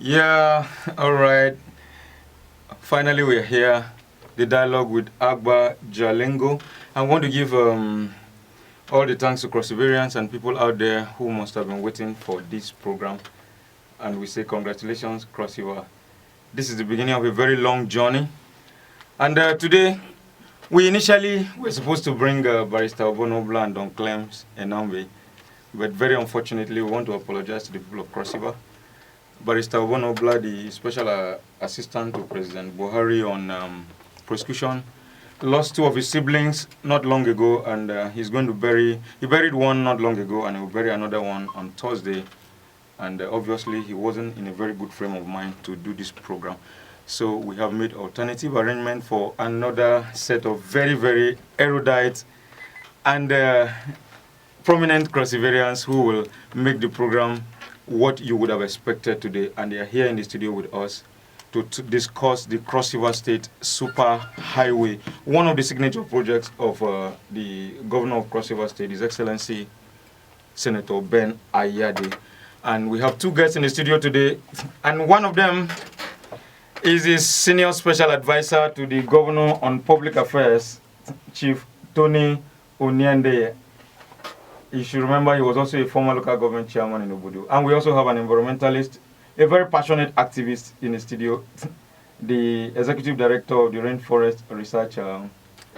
Yeah, all right. Finally, we're here. The Dialogue with Agba Jalingo. I want to give all the thanks to Cross Riverians and people out there who must have been waiting for this program. And we say congratulations, Cross River. This is the beginning of a very long journey. And today, we initially were supposed to bring Barrister Obonobla and Don Clems Enambe. But very unfortunately, we want to apologize to the people of Cross River. Barrister Obonobla, the special assistant to President Buhari on prosecution, lost two of his siblings not long ago, and he's going to he buried one not long ago, and he will bury another one on Thursday. And obviously, he wasn't in a very good frame of mind to do this program. So we have made alternative arrangement for another set of very, very erudite and prominent Cross Riverians who will make the program what you would have expected today. And they are here in the studio with us to discuss the Cross River State Superhighway, one of the signature projects of the governor of Cross River State, His Excellency Senator Ben Ayade. And we have two guests in the studio today, and one of them is his senior special advisor to the governor on public affairs, Chief Tony Undiaundeye. You should remember he was also a former local government chairman in Obudu. And we also have an environmentalist, a very passionate activist in the studio, the executive director of the Rainforest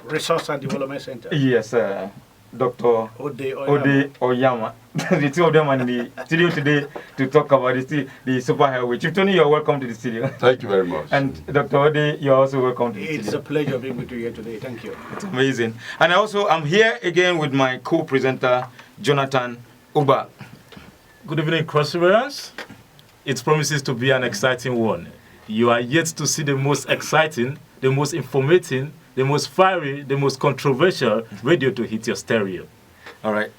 Resource and Development Center. Yes, Dr. Odey Oyama. The two of them are in the studio today to talk about the superhighway. Chief Tony, you're welcome to the studio. Thank you very much. And Dr. Odey, you're also welcome to the studio. It's a pleasure being with you here today. Thank you. It's amazing. And I'm here again with my co-presenter, Jonathan Uba. Good evening, Cross Riverians. It promises to be an exciting one. You are yet to see the most exciting, the most informative, the most fiery, the most controversial radio to hit your stereo. All right.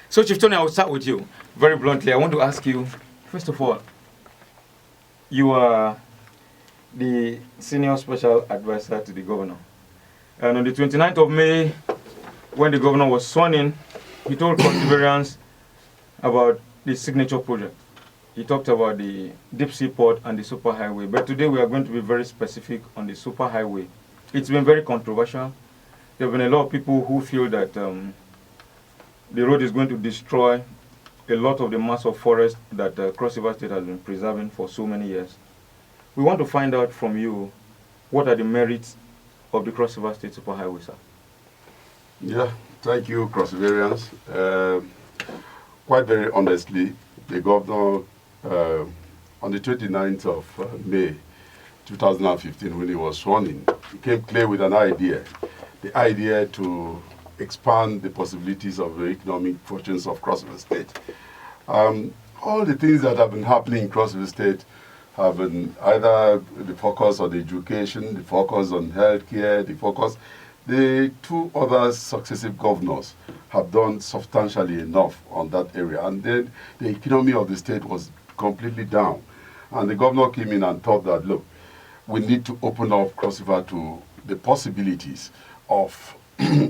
So, Chief Tony, I will start with you. Very bluntly, I want to ask you, first of all, you are the senior special advisor to the governor. And on the 29th of May, when the governor was sworn in, he told Cross Riverians about the signature project. He talked about the deep sea port and the superhighway. But today we are going to be very specific on the superhighway. It's been very controversial. There have been a lot of people who feel that the road is going to destroy a lot of the mass of forest that Cross River State has been preserving for so many years. We want to find out from you, what are the merits of the Cross River State Superhighway, sir? Yeah, thank you, Cross Riverians. Quite very honestly, the governor, on the 29th of May 2015, when he was sworn in, he came clear with an idea, the idea to expand the possibilities of the economic fortunes of Cross River State. All the things that have been happening in Cross River State have been either the focus on education, the focus on healthcare, the two other successive governors have done substantially enough on that area. And then the economy of the state was completely down. And the governor came in and thought that, look, we need to open up Cross River to the possibilities of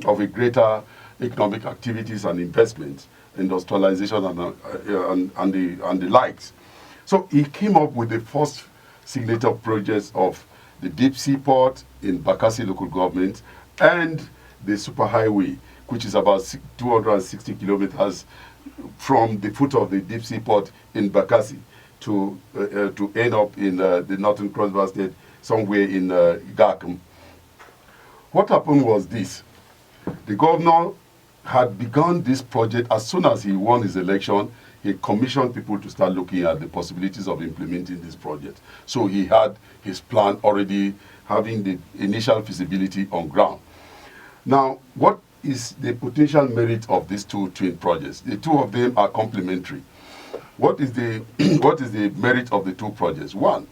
of a greater economic activities and investments, industrialization and the likes. So he came up with the first signature projects of the deep sea port in Bakassi local government and the superhighway, which is about 260 kilometers from the foot of the deep sea port in Bakassi to end up in the northern Cross River State, somewhere in Gakum. What happened was this. The governor had begun this project as soon as he won his election. He commissioned people to start looking at the possibilities of implementing this project. So he had his plan already, having the initial feasibility on ground. Now, what is the potential merit of these two twin projects? The two of them are complementary. What is the merit of the two projects? One,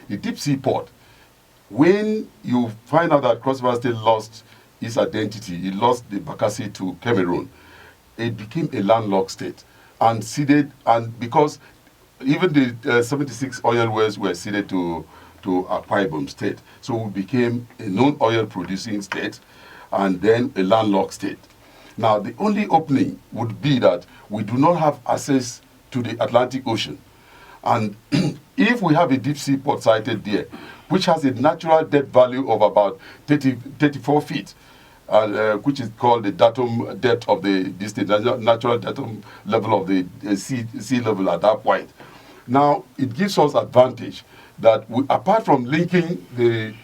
the deep sea port. When you find out that Cross River State lost its identity, it lost the Bakassi to Cameroon, it became a landlocked state and ceded, and because even the 76 oil wells were ceded to Akwa Ibom State, so we became a non-oil producing state and then a landlocked state. Now, the only opening would be that we do not have access to the Atlantic Ocean. And if we have a deep sea port sited there, which has a natural depth value of about 34 feet, which is called the datum depth of the natural datum level of the sea level at that point. Now, it gives us advantage that apart from linking the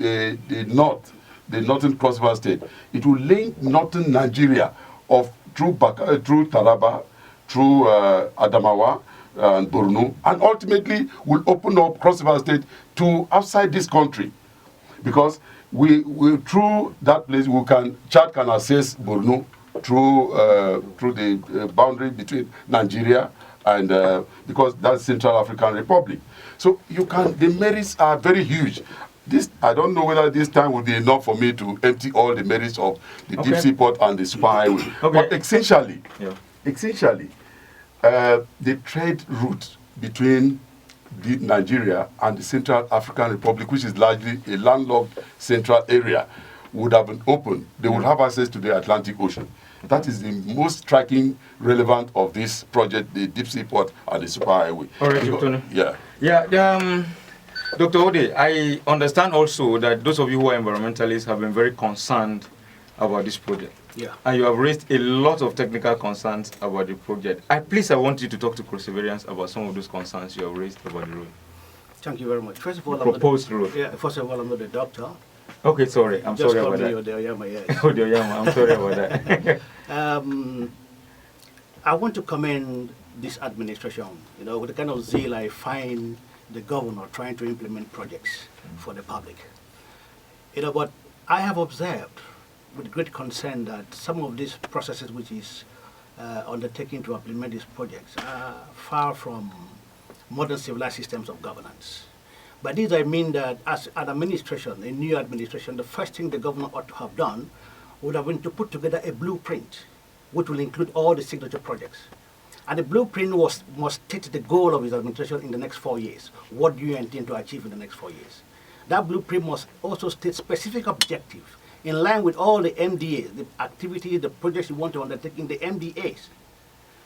northern Cross River State, it will link northern Nigeria through Taraba, through Adamawa and Borno, and ultimately will open up Cross River State to outside this country, because we through that place Chad can access Borno through the boundary between Nigeria and because that's Central African Republic. So the merits are very huge. I don't know whether this time will be enough for me to empty all the merits of the deep sea port and the superhighway. But essentially, the trade route between Nigeria and the Central African Republic, which is largely a landlocked central area, would have been open. They would have access to the Atlantic Ocean. That is the most striking relevant of this project, the deep sea port and the superhighway. All right, Dr. Yeah. Dr. Odey, I understand also that those of you who are environmentalists have been very concerned about this project. Yeah. And you have raised a lot of technical concerns about the project. I want you to talk to Cross Riverians about some of those concerns you have raised about the road. Thank you very much. First of all, proposed road. Yeah, first of all, I'm not a doctor. Okay, sorry. I'm sorry about that. Odey Oyama, yes. Odey Oyama, I'm sorry about that. I want to commend this administration, with the kind of zeal I find the governor trying to implement projects for the public. But I have observed with great concern that some of these processes which is undertaken to implement these projects are far from modern civilized systems of governance. By this I mean that as an administration, a new administration, the first thing the governor ought to have done would have been to put together a blueprint which will include all the signature projects. And the blueprint must state the goal of his administration in the next 4 years. What do you intend to achieve in the next 4 years? That blueprint must also state specific objectives in line with all the MDAs, the activities, the projects you want to undertake in the MDAs.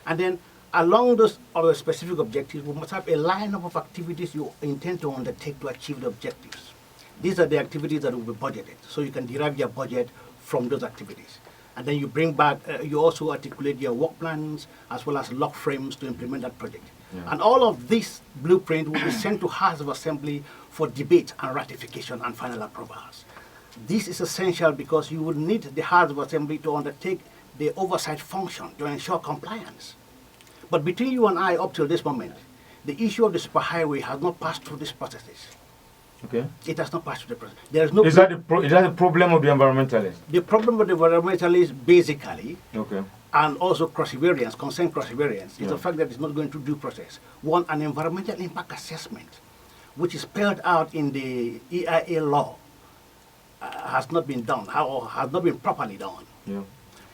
And then along those other specific objectives, we must have a lineup of activities you intend to undertake to achieve the objectives. These are the activities that will be budgeted, so you can derive your budget from those activities. And then you bring back, you also articulate your work plans as well as log frames to implement that project. Yeah. And all of this blueprint will be sent to House of Assembly for debate and ratification and final approvals. This is essential because you would need the House of Assembly to undertake the oversight function to ensure compliance. But between you and I, up till this moment, the issue of the superhighway has not passed through these processes. Okay. It has not passed through the process. There is no. Is that the problem of the environmentalists? The problem of the environmentalists, basically, okay, and also cross-riverians, concerned cross-riverians, is the fact that it's not going through due process. One, an environmental impact assessment, which is spelled out in the EIA law, has not been done, or has not been properly done. Yeah.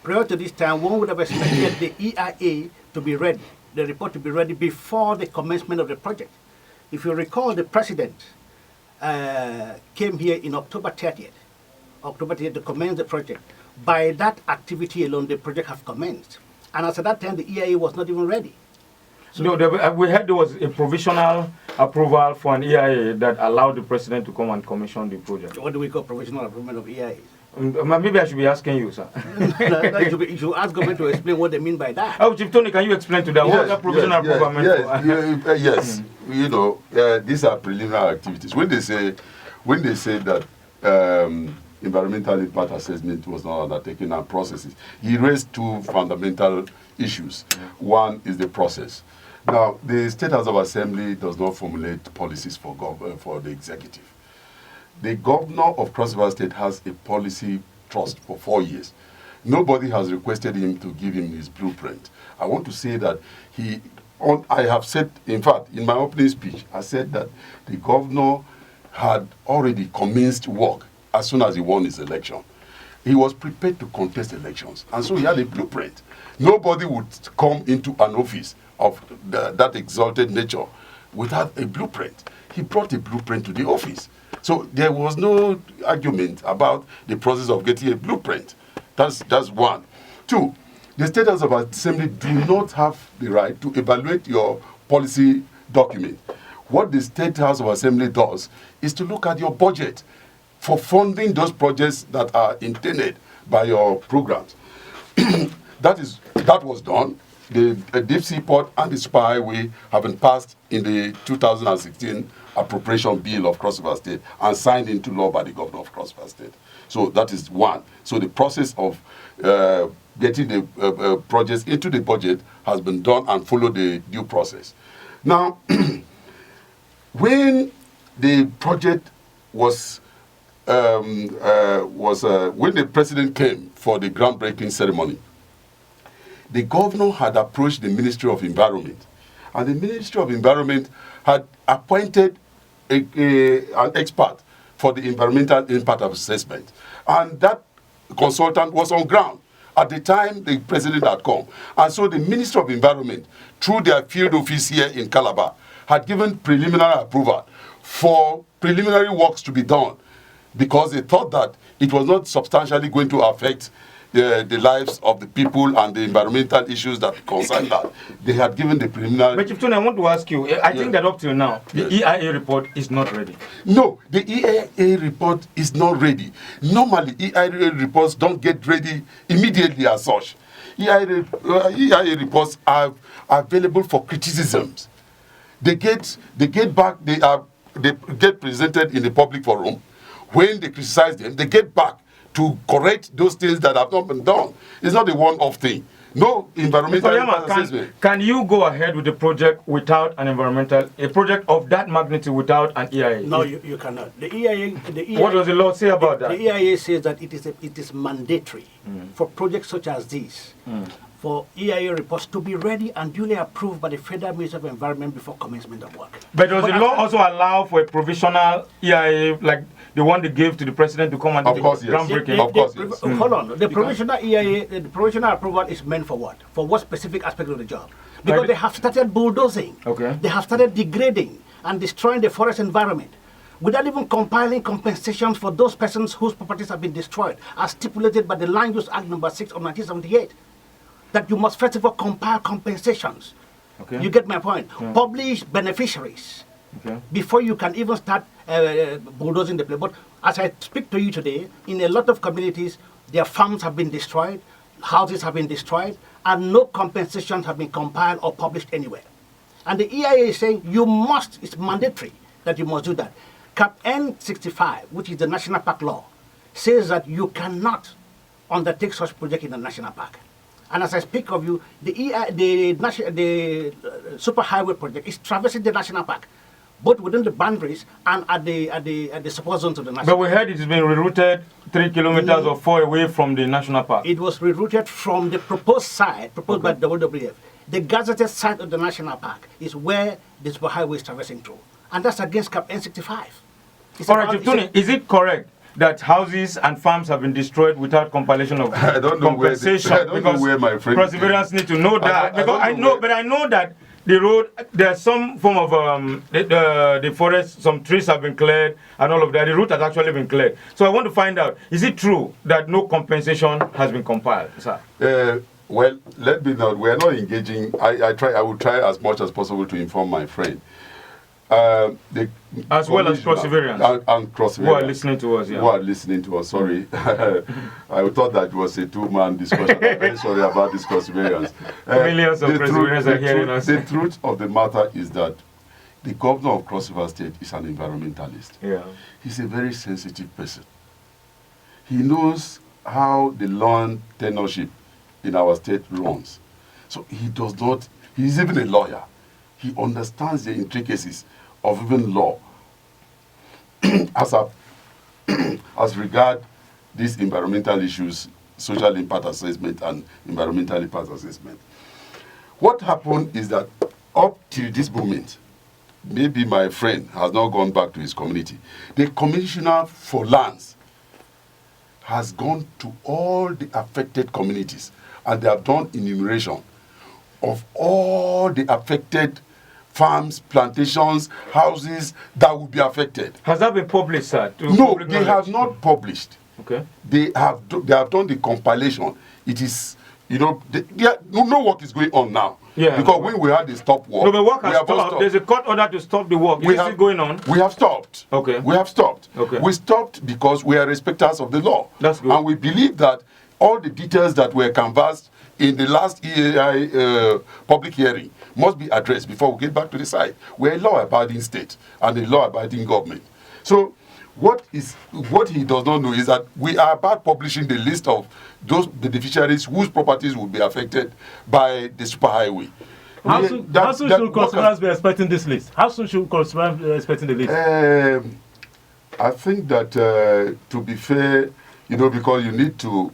Prior to this time, one would have expected the EIA to be ready, the report to be ready before the commencement of the project. If you recall, the president came here in October 30th to commence the project. By that activity alone, the project has commenced. And as at that time, the EIA was not even ready. So no, we heard there was a provisional approval for an EIA that allowed the president to come and commission the project. What do we call provisional approval of EIA? Maybe I should be asking you, sir. You should ask government to explain what they mean by that. Oh, Chief Tony, can you explain to that? What is that provisional approval meant for? Yes. These are preliminary activities. When they say that environmental impact assessment was not undertaken and processes, he raised two fundamental issues. One is the process. Now, the State House of Assembly does not formulate policies for the executive. The governor of Cross River State has a policy trust for 4 years. Nobody has requested him to give him his blueprint. I want to say that I have said, in fact, in my opening speech, I said that the governor had already commenced work as soon as he won his election. He was prepared to contest elections, and so he had a blueprint. Nobody would come into an office of that exalted nature without a blueprint. He brought a blueprint to the office. So there was no argument about the process of getting a blueprint. That's one. Two, the State House of Assembly do not have the right to evaluate your policy document. what the State House of Assembly does is to look at your budget for funding those projects that are intended by your programs. That was done. The deep sea port and the superhighway have been passed in the 2016 appropriation bill of Cross River State and signed into law by the governor of Cross River State. So that is one. So the process of getting the projects into the budget has been done and followed the due process. Now, when the project was when the president came for the groundbreaking ceremony, the governor had approached the Ministry of Environment, and the Ministry of Environment had appointed an expert for the environmental impact assessment, and that consultant was on ground at the time the president had come. And so the Ministry of Environment, through their field office here in Calabar, had given preliminary approval for preliminary works to be done because they thought that it was not substantially going to affect the lives of the people and the environmental issues that concern that. They had given the preliminary... But Chief Tony, I want to ask you, I think that up till now, the EIA report is not ready. No, the EIA report is not ready. Normally, EIA reports don't get ready immediately as such. EIA reports are available for criticisms. They get back, they get presented in the public forum. When they criticize them, they get back to correct those things that have not been done. It's not a one-off thing. No environmental assessment. Can you go ahead with the project without a project of that magnitude without an EIA? No, you cannot. The EIA. What does the law say about that? The EIA says that it is mandatory for projects such as this for EIA reports to be ready and duly approved by the Federal Ministry of Environment before commencement of work. But does the law also allow for a provisional EIA, like the one they gave to the president to come and do groundbreaking? Of course, yes. Hold on. The provisional EIA, the provisional approval is meant for what? For what specific aspect of the job? Because they have started bulldozing. Okay. They have started degrading and destroying the forest environment without even compiling compensations for those persons whose properties have been destroyed, as stipulated by the Land Use Act number 6 of 1978. That you must first of all compile compensations. Okay. You get my point? Yeah. Publish beneficiaries before you can even start bulldozing the place. But as I speak to you today, in a lot of communities, their farms have been destroyed, houses have been destroyed, and no compensations have been compiled or published anywhere. And the EIA is saying it's mandatory that you must do that. Cap N65, which is the National Park law, says that you cannot undertake such project in a national park. And as I speak of you, the superhighway project is traversing the national park, both within the boundaries and at the support zones of the national park. But we heard it has been rerouted 3 kilometers or 4 away from the national park. It was rerouted from the proposed site, proposed by WWF. The gazetted site of the national park is where the superhighway is traversing through. And that's against Cap N65. All right, Tony, is it correct that houses and farms have been destroyed without compilation of compensation? I don't know where my friend perseverance need to know that. I know that the road, there's some form of the forest, some trees have been cleared and all of that. The route has actually been cleared. So I want to find out, is it true that no compensation has been compiled, sir? Well, let me know. We are not engaging. I will try as much as possible to inform my friend. As well as Perseverance. And Perseverance. Who are listening to us, yeah. Who are listening to us, sorry. I thought that was a two-man discussion. I'm very sorry about this Perseverance. Millions of Perseverance are hearing us. The truth of the matter is that the governor of Cross River State is an environmentalist. Yeah. He's a very sensitive person. He knows how the land tenureship in our state runs. So he does not, he's even a lawyer. He understands the intricacies of even law as regard these environmental issues, social impact assessment and environmental impact assessment. What happened is that up till this moment, maybe my friend has not gone back to his community. The commissioner for lands has gone to all the affected communities and they have done enumeration of all the affected farms, plantations, houses that will be affected. Has that been published, sir? No, they have not published. Okay. They have done the compilation. It is no work is going on now. Yeah. Because when we had the stop work, No, the work we has have not stopped. There's a court order to stop the work. Is it still going on? We have stopped. Okay. We have stopped. Okay. We stopped because we are respecters of the law. That's good. And we believe that all the details that were canvassed in the last EAI public hearing must be addressed before we get back to the site. We're a law-abiding state and a law-abiding government. So what he does not know is that we are about publishing the list of the beneficiaries whose properties will be affected by the superhighway. How soon should Cross Rivers be expecting this list? How soon should Cross Rivers be expecting the list? I think that to be fair, because you need to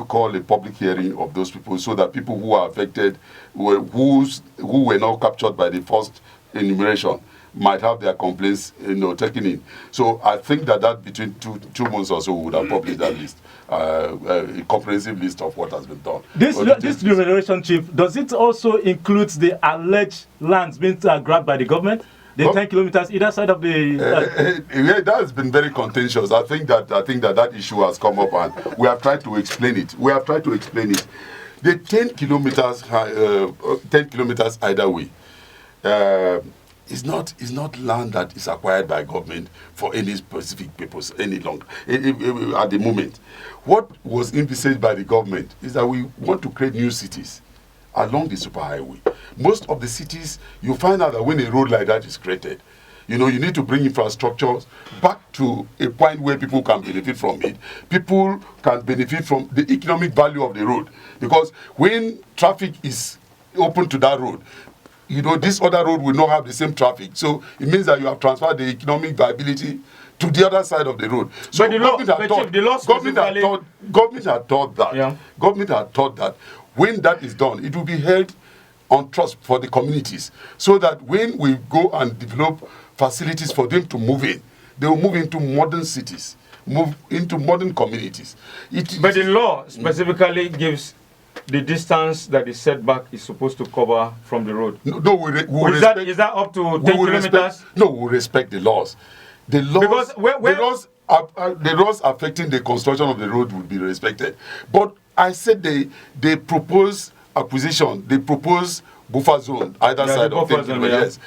call a public hearing of those people so that people who are affected, who were not captured by the first enumeration, might have their complaints, taken in. So I think that between two months or so we would have published that list, a comprehensive list of what has been done. This enumeration, Chief, does it also include the alleged lands being grabbed by the government? The 10 kilometers either side of the... Yeah, that has been very contentious. I think that issue has come up and we have tried to explain it. The 10 kilometers either way is not land that is acquired by government for any specific purpose any longer at the moment. What was envisaged by the government is that we want to create new cities along the superhighway. Most of the cities, you find out that when a road like that is created, you need to bring infrastructures back to a point where people can benefit from it. People can benefit from the economic value of the road. Because when traffic is open to that road, this other road will not have the same traffic. So it means that you have transferred the economic viability to the other side of the road. So government had thought that when that is done, it will be held on trust for the communities, so that when we go and develop facilities for them to move in, they will move into modern cities, move into modern communities. But the law specifically gives the distance that the setback is supposed to cover from the road. No, is that up to 10 kilometers? We respect the laws. The laws, because the laws affecting the construction of the road would be respected. But I said they propose acquisition, they propose buffer zone, either side of 10 kilometers,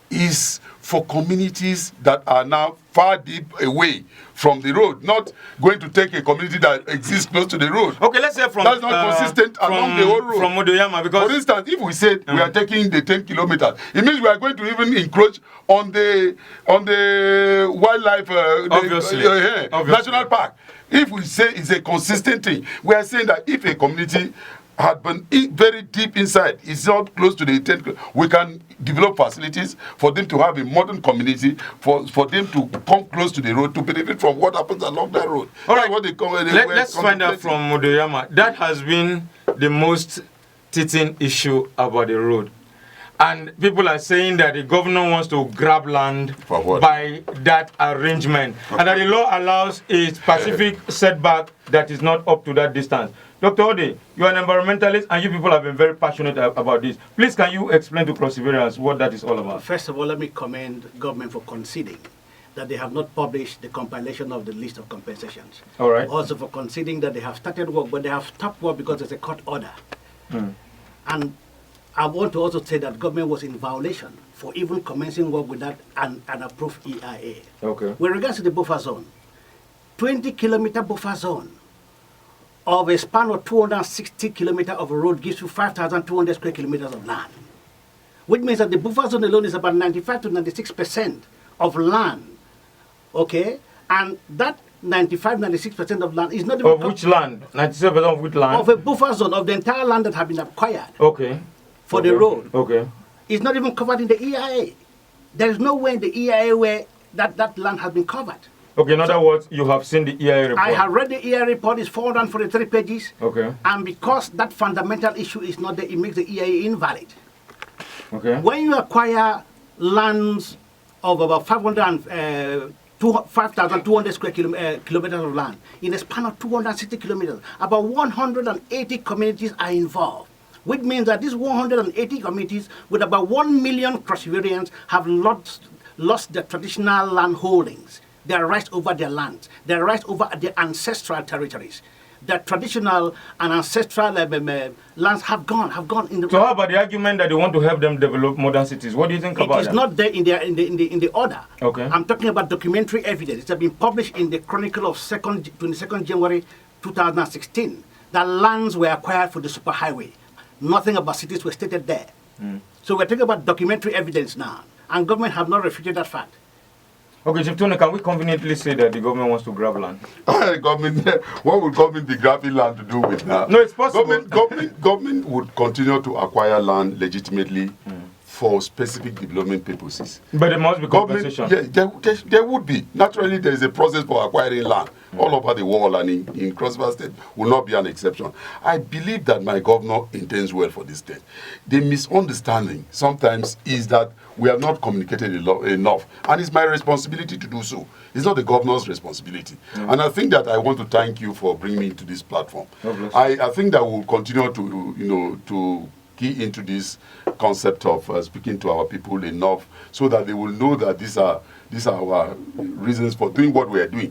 is for communities that are now far deep away from the road, not going to take a community that exists close to the road. Okay, let's say that's not consistent along the whole road. From Odey Oyama, because... For instance, if we said we are taking the 10 kilometers, it means we are going to even encroach on the wildlife national park. If we say it's a consistent thing, we are saying that if a community had been very deep inside, it's not close to the 10, we can develop facilities for them to have a modern community, for them to come close to the road to benefit from what happens along that road. All right, let's find out from Odey Oyama. That has been the most teething issue about the road. And people are saying that the governor wants to grab land by that arrangement. And that the law allows a specific setback that is not up to that distance. Dr. Odey, you are an environmentalist and you people have been very passionate about this. Please, can you explain to Cross Riverians what that is all about? First of all, let me commend government for conceding that they have not published the compilation of the list of compensations. All right. Also for conceding that they have started work, but they have stopped work because there's a court order. And I want to also say that government was in violation for even commencing work without an approved EIA. Okay. With regards to the buffer zone, 20-kilometer buffer zone of a span of 260 kilometers of a road gives you 5,200 square kilometers of land, which means that the buffer zone alone is about 95 to 96% of land, okay? And that 95, 96% of land is not even... Of which land? 97% of which land? Of a buffer zone, of the entire land that have been acquired. Okay. For the road. Okay. It's not even covered in the EIA. There is no way in the EIA where that land has been covered. Okay, in other words, you have seen the EIA report. I have read the EIA report. It's 443 pages. Okay. And because that fundamental issue is not there, it makes the EIA invalid. Okay. When you acquire lands of about 5,200 square kilometers of land in a span of 260 kilometers, about 180 communities are involved, which means that these 180 communities with about 1 million Cross Riverians have lost their traditional land holdings, their rights over their lands, their rights over their ancestral territories. their traditional and ancestral lands have gone in the. So how about the argument that they want to help them develop modern cities? What do you think about that? It is not there in the order. Okay. I'm talking about documentary evidence. It has been published in the Chronicle of 22nd January 2016 that lands were acquired for the superhighway. Nothing about cities was stated there. So we're talking about documentary evidence now, and government have not refuted that fact. Okay, Chief Tony, can we conveniently say that the government wants to grab land? What would government be grabbing land to do with now? No, it's possible. Government would continue to acquire land legitimately for specific development purposes. But there must be compensation. Yeah, there would be. Naturally, there is a process for acquiring land all over the world, and in Cross River State will not be an exception. I believe that my governor intends well for this state. The misunderstanding sometimes is that we have not communicated enough, and it's my responsibility to do so. It's not the governor's responsibility. And I think that I want to thank you for bringing me to this platform. I think that we'll continue to key into this concept of speaking to our people enough so that they will know that these are our reasons for doing what we are doing.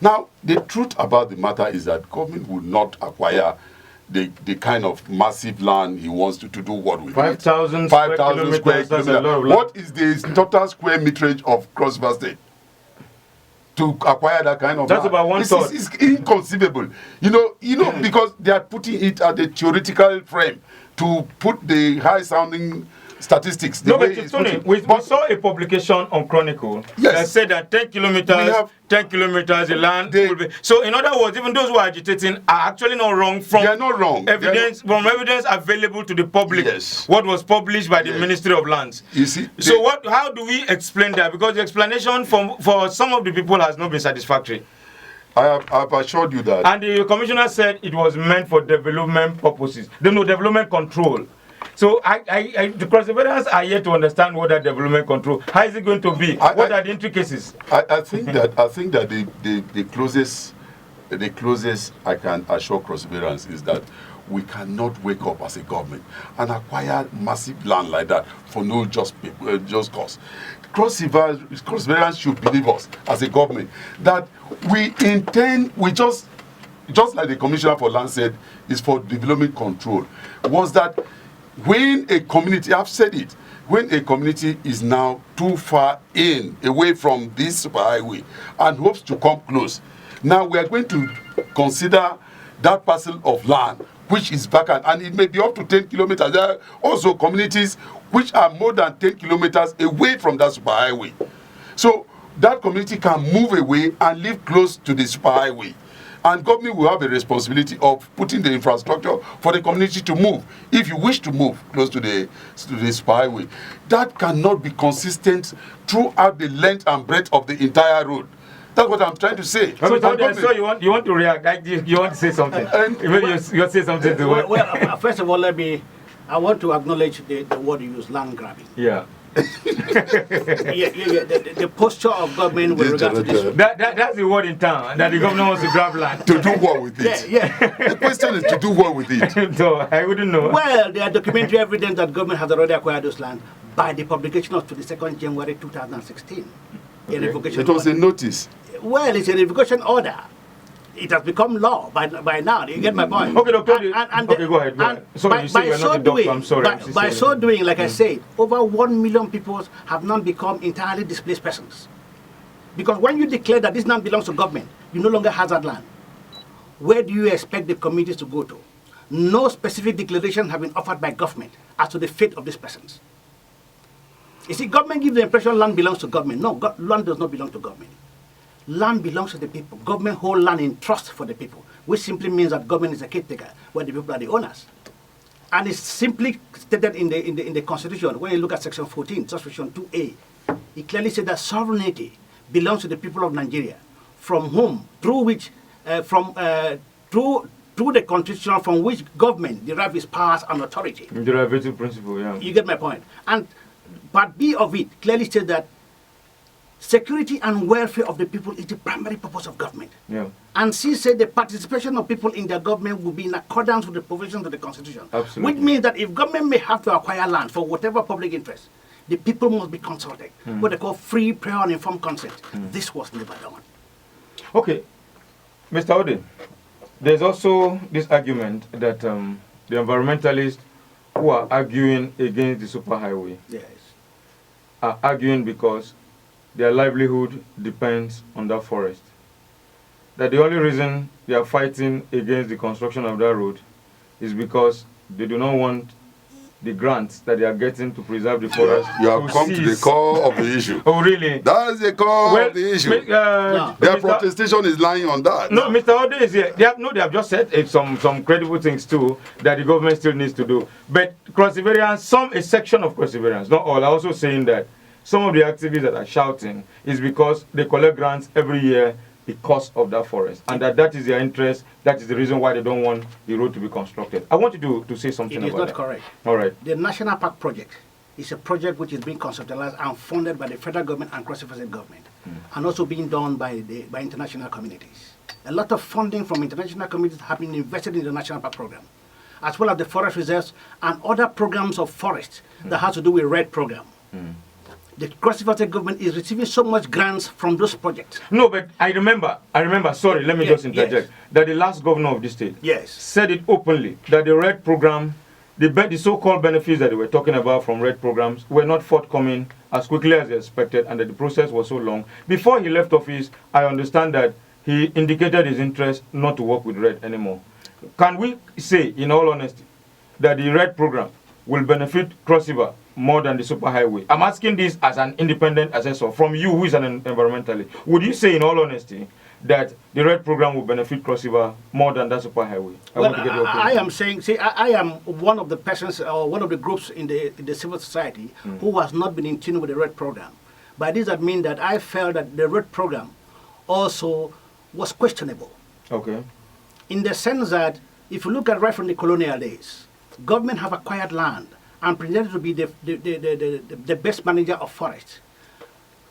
Now, the truth about the matter is that government will not acquire the kind of massive land he wants to do what with 5,000 square kilometers. That's a lot of land. What is the total square meterage of Cross River State to acquire that kind of That's land? about one third. It's inconceivable. Because they are putting it at the theoretical frame to put the high-sounding statistics. No, but Tony, we saw a publication on Chronicle that said that 10 kilometers, the land will be. So, in other words, even those who are agitating are actually not wrong from they are not wrong. Evidence available to the public. Yes. What was published by the Ministry of Lands. You see. So, how do we explain that? Because the explanation for some of the people has not been satisfactory. I've assured you that. And the commissioner said it was meant for development purposes. Development control. So the Cross Riverians are yet to understand what that development control. How is it going to be? What are the intricacies? I think that the closest I can assure Cross Riverians is that we cannot wake up as a government and acquire massive land like that for no just cause. Cross Riverians should believe us as a government that we just like the Commissioner for Land said, is for development control, was that when a community, I've said it, when a community is now too far away from this superhighway and hopes to come close, now we are going to consider that parcel of land which is vacant, and it may be up to 10 kilometers. There are also communities which are more than 10 kilometers away from that superhighway. So that community can move away and live close to the superhighway. And government will have a responsibility of putting the infrastructure for the community to move. If you wish to move close to the superhighway, that cannot be consistent throughout the length and breadth of the entire road. That's what I'm trying to say. So you want to react? Like you want to say something? Maybe you say something to well, first of all, I want to acknowledge the word you use, land grabbing. Yeah. The posture of government with regard to this. That's the word in town, that the government wants to grab land. To do what with it? Yeah. The question is to do what with it? So, I wouldn't know. Well, there are documentary evidence that government has already acquired those land by the publication of 22nd January 2016. Okay. A revocation it was order. a notice. Well, it's a revocation order. It has become law by now. You get my point? Okay, Doctor. Okay, go ahead. Sorry, you say you're not a doctor. I'm sorry. By so doing, like I said, over 1 million people have now become entirely displaced persons. Because when you declare that this land belongs to government, you no longer hazard land. Where do you expect the communities to go to? No specific declaration have been offered by government as to the fate of these persons. You see, government gives the impression land belongs to government. No, land does not belong to government. Land belongs to the people. Government holds land in trust for the people, which simply means that government is a caretaker, where the people are the owners. And it's simply stated in the Constitution. When you look at Section 14, Section 2A, it clearly says that sovereignty belongs to the people of Nigeria, from whom, through the Constitution from which government derives its powers and authority. Derivative principle, yeah. You get my point. And Part B of it clearly says that security and welfare of the people is the primary purpose of government. Yeah. And C said the participation of people in their government will be in accordance with the provisions of the Constitution. Absolutely. Which means that if government may have to acquire land for whatever public interest, the people must be consulted. What they call free, prior, and informed consent. This was never done. Okay. Mr. Odey, there's also this argument that the environmentalists who are arguing against the superhighway are arguing because their livelihood depends on that forest. That the only reason they are fighting against the construction of that road is because they do not want the grants that they are getting to preserve the forest. You have come to the core of the issue. Oh, really? That's the core of the issue. Their protestation is lying on that. No, Mr. Odey is here. They have just said some credible things too that the government still needs to do. But Cross Riverians, a section of Cross Riverians, not all, are also saying that some of the activists that are shouting is because they collect grants every year because of that forest, and that is their interest. That is the reason why they don't want the road to be constructed. I want you to say something about that. It is not correct. All right. The National Park project is a project which is being conceptualized and funded by the federal government and Cross River State government, and also being done by international communities. A lot of funding from international communities have been invested in the National Park program, as well as the forest reserves and other programs of forest that has to do with RED program. The Cross River State government is receiving so much grants from those projects. No, but I remember, sorry, let me just interject, that the last governor of the state said it openly, that the RED program, the so-called benefits that they were talking about from RED programs were not forthcoming as quickly as they expected, and that the process was so long. Before he left office, I understand that he indicated his interest not to work with RED anymore. Can we say, in all honesty, that the RED program will benefit Cross River more than the superhighway? I'm asking this as an independent assessor from you, who is an environmentalist. Would you say, in all honesty, that the RED program will benefit Cross River more than that superhighway? I am saying, I am one of the persons or one of the groups in the civil society who has not been in tune with the RED program. By this I mean that I felt that the RED program also was questionable. Okay. In the sense that if you look at right from the colonial days, government have acquired land and pretended to be the best manager of forests.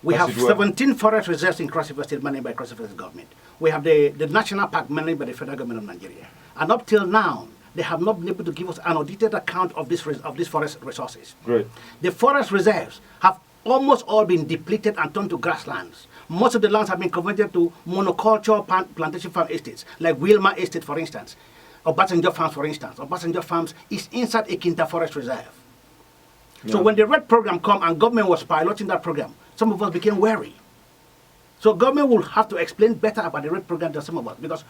We have 17 forest reserves in Cross River State managed by Cross River State government. We have the National Park managed by the federal government of Nigeria. And up till now, they have not been able to give us an audited account of these forest resources. Great. The forest reserves have almost all been depleted and turned to grasslands. Most of the lands have been converted to monoculture plantation farm estates, like Wilma Estate, for instance, or Basenjo Farms, for instance. Or Basenjo Farms is inside a Kinta Forest Reserve. Yeah. So when the RED program come and government was piloting that program, some of us became wary. So government will have to explain better about the RED program than some of us, because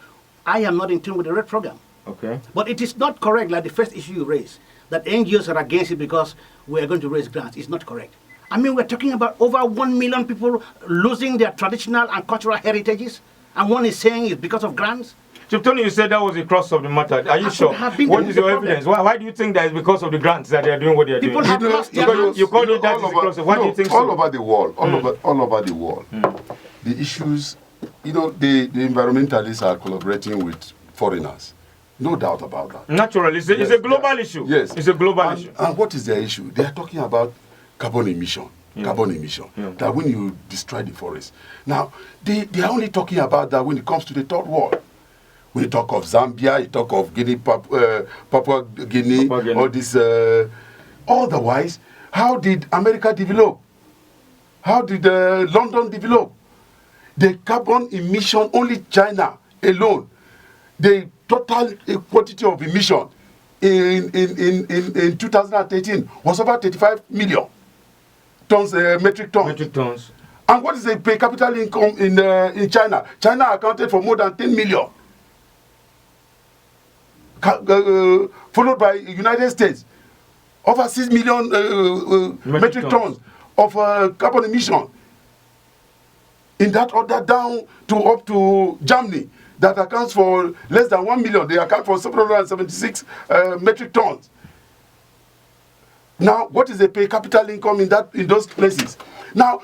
I am not in tune with the RED program. Okay. But it is not correct, like the first issue you raised, that NGOs are against it because we are going to raise grants. It's not correct. I mean, we're talking about over 1 million people losing their traditional and cultural heritages, and one is saying it's because of grants. Chief Tony, you said that was the crux of the matter. Are you sure? What is your evidence? Why do you think that it's because of the grants that they are doing what they are doing? People have lost their grants. You call it that is the crux of. Why do you think so? All over the world, all over the world, the issues, the environmentalists are collaborating with foreigners. No doubt about that. Naturally, it's a global issue. Yes. It's a global issue. And what is their issue? They are talking about carbon emission. That when you destroy the forest. Now, they are only talking about that when it comes to the third world. When you talk of Zambia, you talk of Guinea, Papua Guinea, all this. Otherwise, how did America develop? How did London develop? The carbon emission, only China alone, the total quantity of emission in 2013 was over 35 million tons, metric tons. Metric tons. And what is the per capita income in China? China accounted for more than 10 million. Followed by United States, over 6 million metric tons of carbon emission. In that order, down to up to Germany, that accounts for less than 1 million. They account for 776 metric tons. Now, what is the per capita income in those places? Now,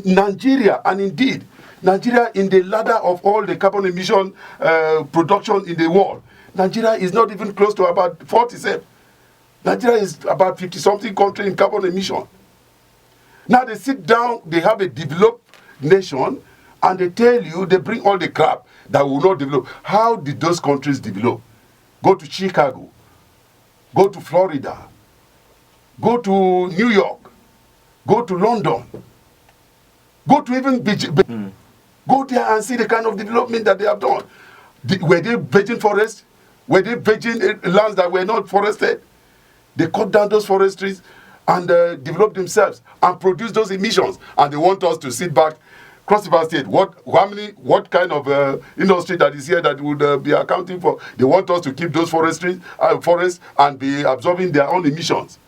Nigeria, and indeed, Nigeria in the ladder of all the carbon emission production in the world, Nigeria is not even close to about 47. Nigeria is about 50-something country in carbon emission. Now they sit down, they have a developed nation, and they tell you, they bring all the crap that will not develop. How did those countries develop? Go to Chicago, go to Florida, go to New York, go to London, go to even Go there and see the kind of development that they have done. Were they virgin forests? Were they virgin lands that were not forested? They cut down those forestries and developed themselves and produced those emissions. And they want us to sit back. Cross River State, what kind of industry that is here that would be accounting for? They want us to keep those forests and be absorbing their own emissions.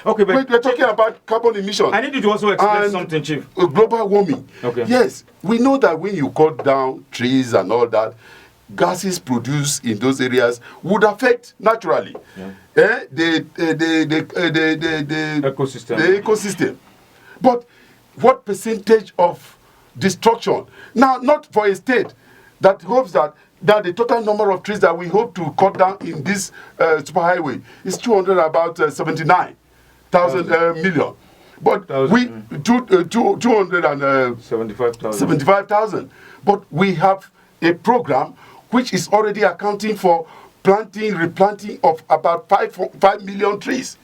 Okay, but we're talking about carbon emissions. I need you to also explain something, Chief. Global warming. Okay. Yes, we know that when you cut down trees and all that, gases produced in those areas would affect naturally the ecosystem. But what percentage of destruction? Now, not for a state that hopes that the total number of trees that we hope to cut down in this superhighway is 279,000 million. But we 275,000. But we have a program which is already accounting for replanting of about 5 million trees.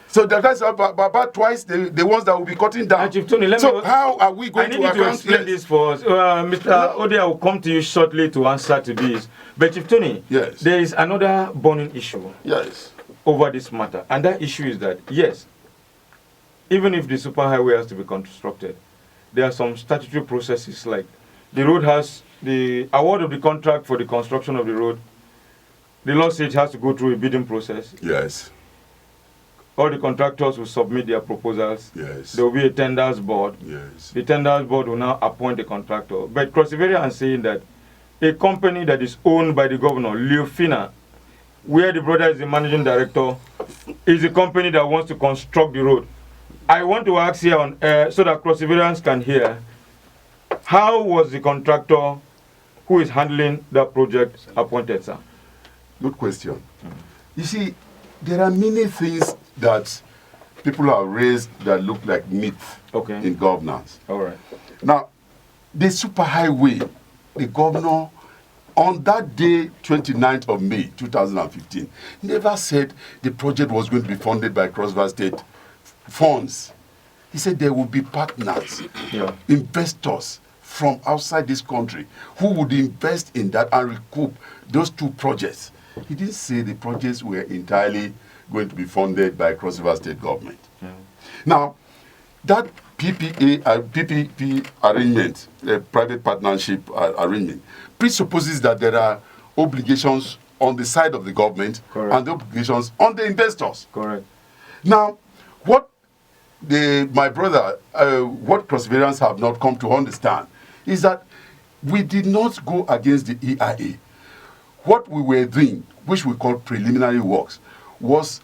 So that's about twice the ones that will be cutting down. Chief Tony, how are we going to account? I need you to explain this for us. Mr. Odey, I will come to you shortly to answer to this. But Chief Tony, yes, there is another burning issue over this matter. And that issue is that, yes, even if the superhighway has to be constructed, there are some statutory processes like the road has the award of the contract for the construction of the road. The law says it has to go through a bidding process. Yes. All the contractors will submit their proposals. Yes. There will be a tenders board. Yes. The tenders board will now appoint a contractor. But Cross River is saying that a company that is owned by the governor, Leofina, where the brother is the managing director, is a company that wants to construct the road. I want to ask here on air so that Cross Riverians can hear, how was the contractor who is handling that project appointed, sir? Good question. You see, there are many things that people have raised that look like myth in governance. All right. Now, the superhighway, the governor, on that day, 29th of May, 2015, never said the project was going to be funded by Cross River State funds. He said there would be partners, investors from outside this country who would invest in that and recoup those two projects. He didn't say the projects were entirely going to be funded by Cross River State government. Now, that PPP arrangement, private partnership arrangement, presupposes that there are obligations on the side of the government and obligations on the investors. Correct. Now, what what Cross Riverians have not come to understand is that we did not go against the EIA. What we were doing, which we call preliminary works, was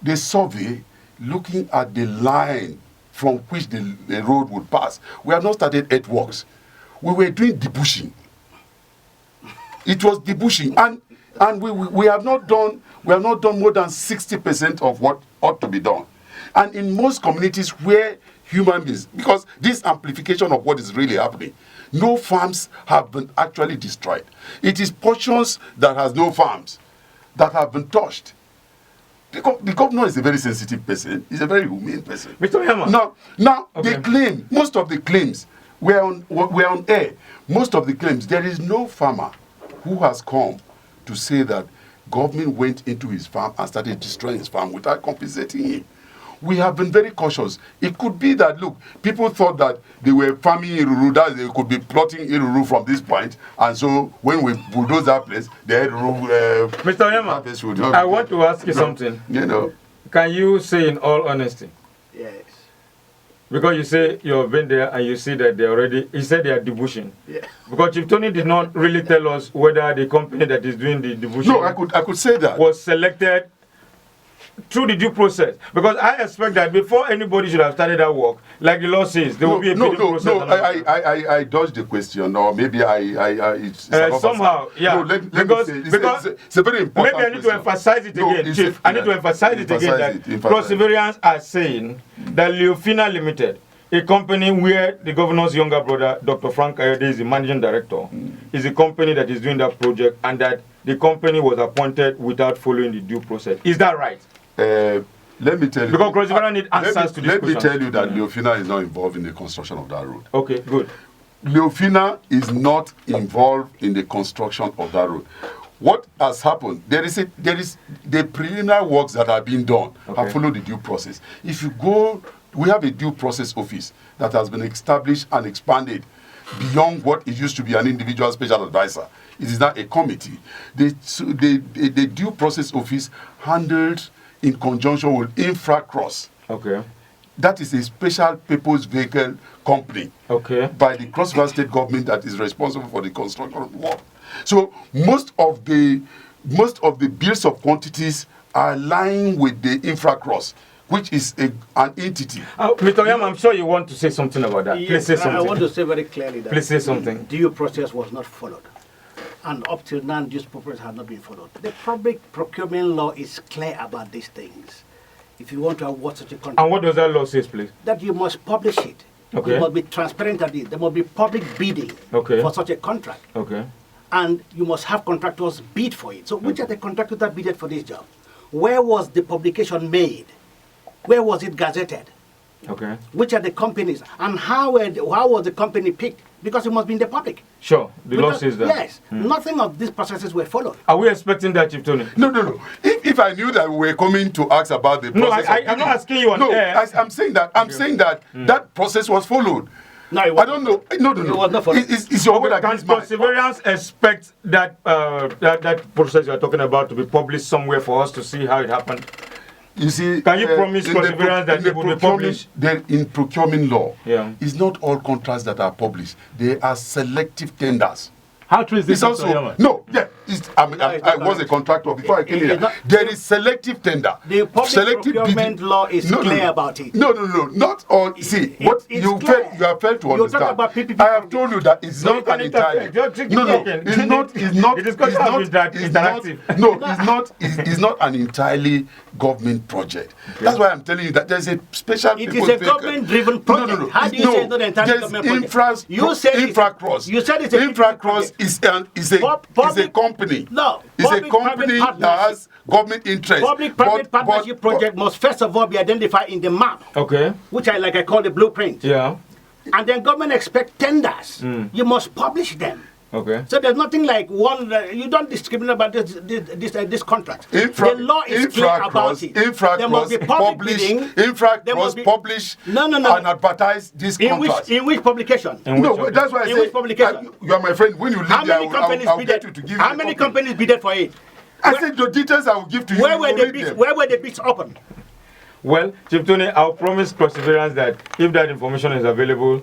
the survey looking at the line from which the road would pass. We have not started earthworks. We were doing debushing. It was debushing, and we have not done more than 60% of what ought to be done. And in most communities where human beings, because this amplification of what is really happening, no farms have been actually destroyed. It is portions that has no farms that have been touched. The governor is a very sensitive person. He's a very humane person. Mr. Oyama. Now they claim, most of the claims were on air. Most of the claims, there is no farmer who has come to say that government went into his farm and started destroying his farm without compensating him. We have been very cautious. It could be that, look, people thought that they were farming Iruru, that they could be plotting Iruru from this point, and so when we bulldoze that place, the Iruru... Mr. Oyama, I want to ask you something. You know. Can you say in all honesty? Yes. Because you say you've been there and you see that you said they are debushing. Yeah. Because Chief Tony did not really tell us whether the company that is doing the debushing... No, I could say that. ...was selected through the due process, because I expect that before anybody should have started that work, like the law says, there will be a bidding process. No, I dodged the question, or maybe it's somehow, yeah. No, let me say, it's a very important maybe I need to emphasize it again, Chief. I need to emphasize it again that Cross Riverians are saying that Leofina Limited, a company where the governor's younger brother, Dr. Frank Ayade, is the managing director, is a company that is doing that project, and that the company was appointed without following the due process. Is that right? Let me tell you. Because Cross River need answers to this question. Let me tell you that Leofina is not involved in the construction of that road. Okay, good. Leofina is not involved in the construction of that road. What has happened? There is the preliminary works that are being done have followed the due process. If you go, we have a due process office that has been established and expanded beyond what it used to be an individual special advisor. It is now a committee. The due process office handled in conjunction with Cross. Okay. That is a special purpose vehicle company by the Cross River State government that is responsible for the construction of the work. So most of the bills of quantities are lying with the Cross, which is an entity. Mr. Oyama, I'm sure you want to say something about that. Yes, Please say something. I want to say very clearly that Please say something. the due process was not followed. And up till now, this process has not been followed. The public procurement law is clear about these things. If you want to award such a contract. And what does that law say, please? That you must publish it. Okay. You must be transparent at it. There must be public bidding for such a contract. Okay. And you must have contractors bid for it. So which are the contractors that bidded for this job? Where was the publication made? Where was it gazetted? Okay. Which are the companies? And how was the company picked? Because it must be in the public. Sure. The law says that. Yes. Nothing of these processes were followed. Are we expecting that, Chief Tony? No. If I knew that we were coming to ask about the process, I'm not asking you on air. I'm saying that. That process was followed. No, it I don't know. No. It was not followed. It's your word Can against mine. perseverance expect that that process you're talking about to be published somewhere for us to see how it happened? You see, can you promise perseverance that it will be published? In procurement law, it's not all contracts that are published. They are selective tenders. How true is this? It's also, I was a contractor before I came here. There is selective tender. The public procurement law is clear about it. No, not all. See, what you have failed to understand. I have told you that it's not an entirely. It's not an entirely government project. That's why I'm telling you that there's a special. It is a government-driven project. How do you say it's not an entirely government project? You said Infracross. You said it's a Infracross is a company. No, it's a company that has government interest. Public-private partnership project must first of all be identified in the map. Okay. Which I call the blueprint. Yeah. And then government expect tenders. You must publish them. Okay. So there's nothing like one. You don't discriminate about this contract. The law is clear about it. There must be public bidding. Publish and advertise this contract. In which publication? That's why I say. In which publication? You are my friend. When you leave how many companies bidded? How many companies bidded for it? I said the details I will give to you. Where were the bids open? Well, Chief Tony, I'll promise perseverance that if that information is available,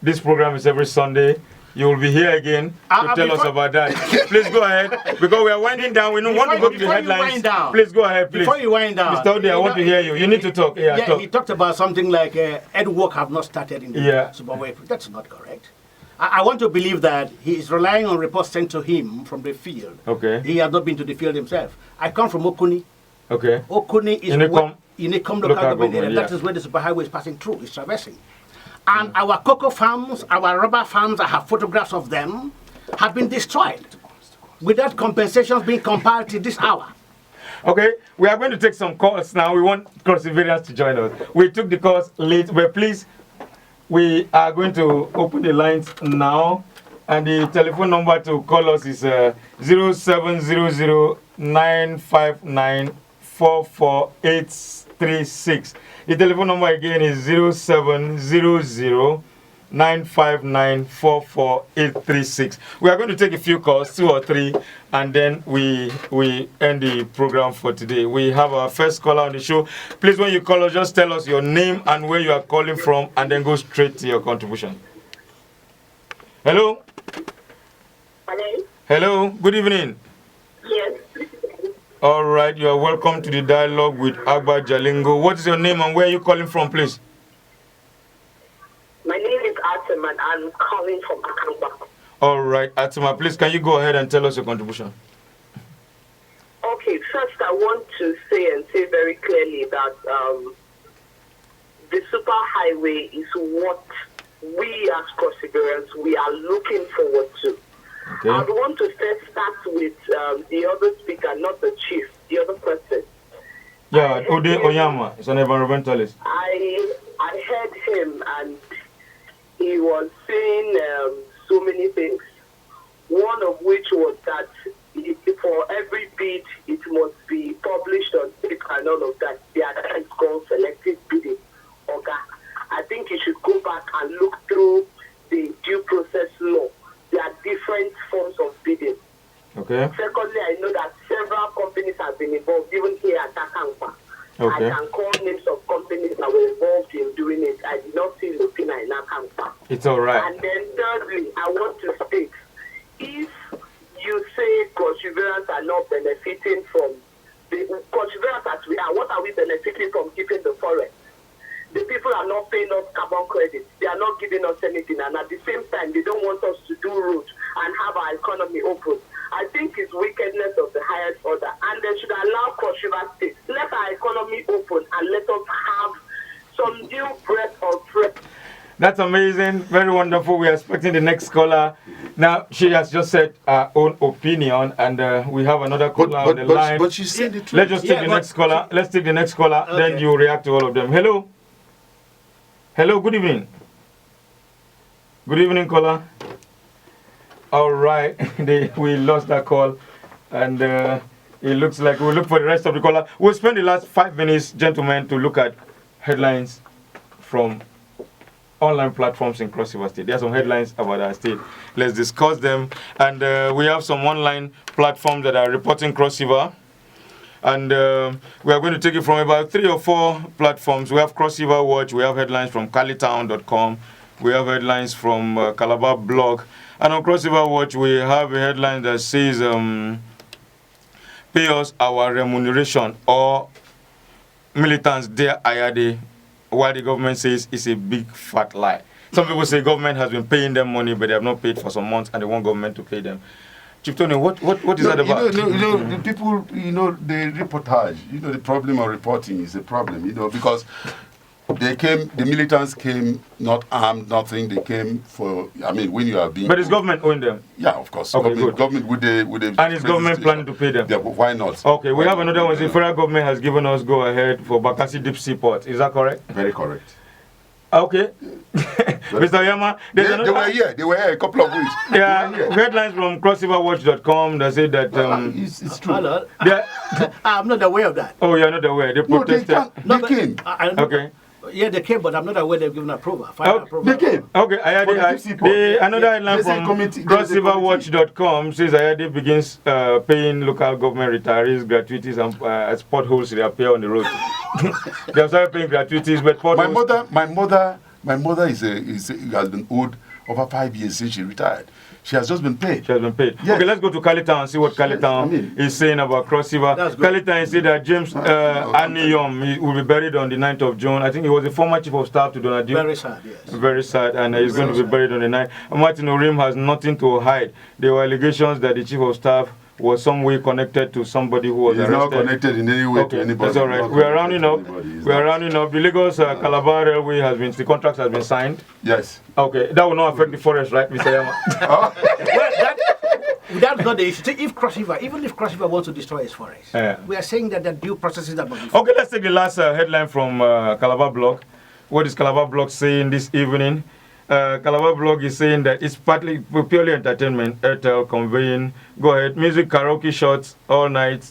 this program is every Sunday. You will be here again to tell us about that. Please go ahead, because we are winding down. We don't want to go to the headlines. Please go ahead, please. Before you wind down, Mr. Odey, I want to hear you. You need to talk. Talk. He talked about something like Ed work have not started in the Superhighway. That's not correct. I want to believe that he is relying on reports sent to him from the field. Okay. He has not been to the field himself. I come from Okuni. Okay. Okuni is Inekom local government area. That is where the Superhighway is passing through. It's traversing. And our cocoa farms, our rubber farms, I have photographs of them, have been destroyed without compensations being compiled to this hour. Okay, we are going to take some calls now. We want Perseverance to join us. We took the calls late, but please, we are going to open the lines now. And the telephone number to call us is 0700-959-44836. The telephone number again is 0700-959-44836. We are going to take a few calls, 2 or 3, and then we end the program for today. We have our first caller on the show. Please, when you call us, just tell us your name and where you are calling from, and then go straight to your contribution. Hello? Hello? Hello, good evening. Yes. All right, you are welcome to the Dialogue with Agba Jalingo. What is your name and where are you calling from, please? My name is Atima and I'm calling from Akamba. All right, Atima, please, can you go ahead and tell us your contribution? Okay, first I want to say very clearly that the superhighway is what we as Perseverance, we are looking forward to. Okay. I want to first start with the other speaker, not the chief, the other person. Yeah, Odey Oyama is an environmentalist. I heard him and he was saying so many things. One of which was that for every bid, it must be published on paper and all of that. The other is called selective bidding. Okay. I think you should go back and look through the due process law. There are different forms of bidding. Okay. Secondly, I know that several companies have been involved, even here at Akampa. Okay. I can call names of companies that were involved in doing it. I did not see Lupina in Akampa. It's all right. And then thirdly, I want to state, if you say Cross-Riverans are not benefiting from the Cross-Riverans as we are, what are we benefiting from keeping the forest? The people are not paying us carbon credits. They are not giving us anything. And at the same time, they don't want us to do roads and have our economy open. I think it's wickedness of the highest order. And they should allow Cross River State. Let our economy open and let us have some due breath of fresh. That's amazing. Very wonderful. We are expecting the next caller. Now, she has just said her own opinion, and we have another caller on the line. But she said the truth. Let's just take the next caller. Let's take the next caller, then you react to all of them. Hello? Hello, good evening. Good evening, caller. All right, we lost that call, and it looks like we'll look for the rest of the caller. We'll spend the last 5 minutes, gentlemen, to look at headlines from online platforms in Cross River State. There are some headlines about our state. Let's discuss them. And we have some online platforms that are reporting Cross River. And we are going to take it from about 3 or 4 platforms. We have Cross River Watch. We have headlines from calitown.com. We have headlines from Calabar blog. And on Cross River Watch, we have a headline that says, pay us our remuneration, or militants dare Ayade, while the government says it's a big fat lie. Some people say government has been paying them money, but they have not paid for some months, and they want government to pay them. Chief Tony, what is that about? The people, the reportage, the problem of reporting is a problem, because the militants came not armed, nothing. They came for, when you are being... But is government owing them? Yeah, of course. Okay, government with the and is government planning to pay them? Yeah, why not? Okay, we have another one. The federal government has given us go-ahead for Bakassi Deep Sea Port. Is that correct? Very correct. Okay. Mr. Oyama, they were here a couple of weeks. Yeah, headlines from crossriverwatch.com that say that... it's true. I'm not aware of that. Oh, you're not aware? They protested? They came. Okay. Yeah, they came, but I'm not aware they've given approval. They came. Okay, Ayade, another headline from crossriverwatch.com says Ayade begins paying local government retirees gratuities and potholes they appear on the road. They have started paying gratuities, but potholes... My mother has been owed over 5 years since she retired. She has just been paid. She has been paid. Yes. Okay, let's go to Calitown and see what Calitown is saying about Cross River. Calitown said that James Aniyom will be buried on the 9th of June. I think he was the former chief of staff to Donald. Very sad, yes. Very sad, and he's going to be buried on the 9th. Martin Orim has nothing to hide. There were allegations that the chief of staff was some way connected to somebody who was arrested. He's not connected in any way to anybody. That's all right. We are rounding up. We are rounding up. The Lagos Calabar Railway the contract has been signed. Yes. Okay, that will not affect the forest, right, Mr. Yama? That's not the issue. Even if Cross River wants to destroy its forest, we are saying that the due processes that must be... Okay, let's take the last headline from Calabar blog. What is Calabar blog saying this evening? Calabar blog is saying that it's purely entertainment. Airtel conveying, go ahead, music, karaoke shots all night.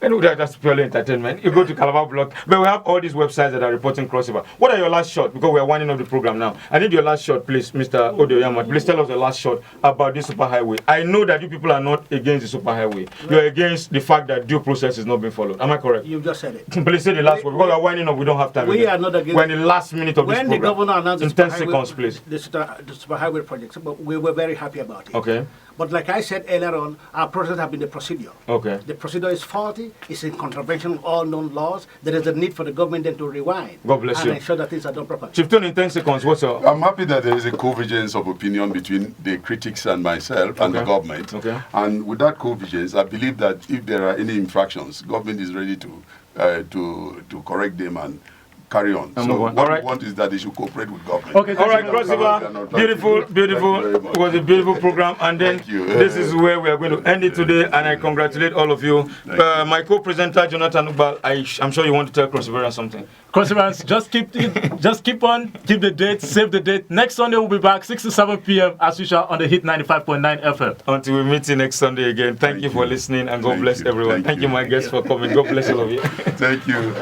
Anyway, that's purely entertainment. You go to Calabar blog, but we have all these websites that are reporting Cross River. What are your last shot? Because we are winding up the program now. I need your last shot, please, Mr. Odey Oyama. Please tell us the last shot about this superhighway. I know that you people are not against the superhighway. You're against the fact that due process is not being followed. Am I correct? You just said it. Please say the last word. Because we are winding up, we don't have time. We are not against... We're in the last minute of this program. When the governor announced in 10 seconds, please. The superhighway project, we were very happy about it. Okay. But like I said earlier on, our process has been the procedure. Okay. The procedure is faulty. It's in contravention of all known laws. There is a need for the government then to rewind. God bless you. And ensure that things are done properly. Chief Tony, in 10 seconds, what's up? I'm happy that there is a convergence of opinion between the critics and myself and the government. Okay. And with that convergence, I believe that if there are any infractions, government is ready to correct them and carry on. And So move on. what All right. we want is that they should cooperate with government. Okay, All right, No, Cross no, River, no, no, beautiful, thank you. beautiful. Thank you very much. It was a beautiful program, and then Thank you. this is where we are going to end it today. And I congratulate all of you. My co-presenter Jonathan Ubal, I'm sure you want to tell Cross River something. Cross Rivers, just keep the date, save the date. Next Sunday we'll be back 6 to 7 p.m. as usual on the Hit 95.9 FM. Until we meet you next Sunday again. Thank you for listening, and God Thank bless you. everyone. Thank Thank you, you. my guests, for coming. God bless all of you. Thank you.